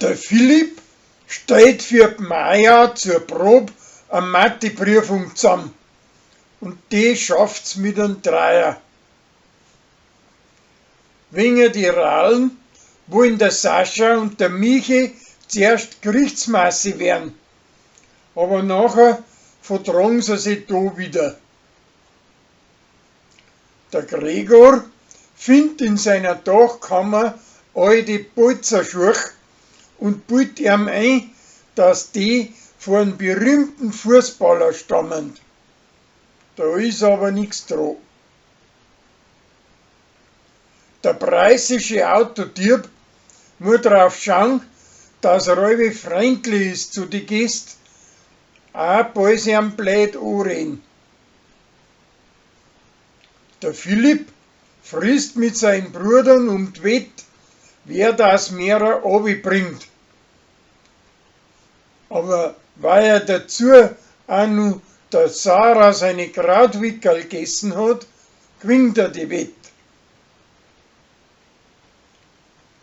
Der Philipp stellt für die Maja zur Probe eine Matheprüfung zusammen und die schafft's mit einem Dreier. Wegen die Rallen wollen der Sascha und der Michi zuerst Gerichtsmasse werden, aber nachher vertragen sie sich da wieder. Der Gregor findet in seiner Dachkammer alte Bolzerschuhe und bildet ihm ein, dass die von einem berühmten Fußballer stammen. Da ist aber nichts dran. Der preußische Autodieb muss darauf schauen, dass er alle freundlich ist zu den Gästen, auch bald sie am blöd anreden. Der Philipp frisst mit seinen Brüdern um die Wette, wer das mehr runterbringt. Aber weil er dazu auch noch der Sarah seine Krautwickel gegessen hat, gewinnt er die Wette.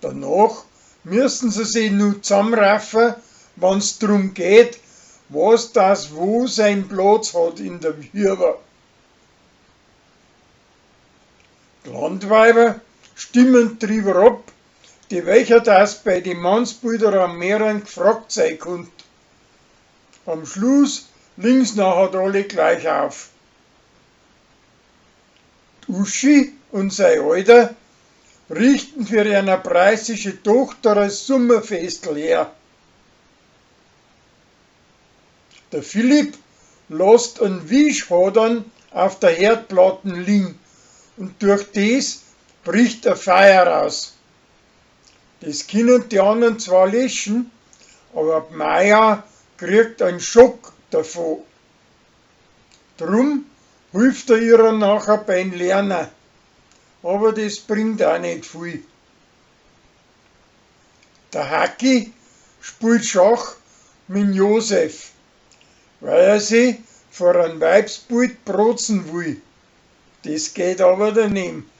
Danach müssen sie sich nur zusammenraffen, wenn es darum geht, was das wo sein Platz hat in der Wirre. Die Landweiber stimmen drüber ab, die welcher das bei den Mannsbildern am mehreren gefragt sein konnte. Am Schluss links nachher alle gleich auf. Die Uschi und sein Alter richten für eine preußische Tochter ein Sommerfestl her. Der Philipp lässt einen Wischhadern auf der Herdplatte liegen und durch das bricht ein Feuer raus. Das können die anderen zwar löschen, aber die Maja kriegt einen Schock davon. Drum hilft er ihr nachher beim Lernen, aber das bringt auch nicht viel. Der Hacki spielt Schach mit Josef, weil er sich vor einem Weibsbild protzen will. Das geht aber daneben.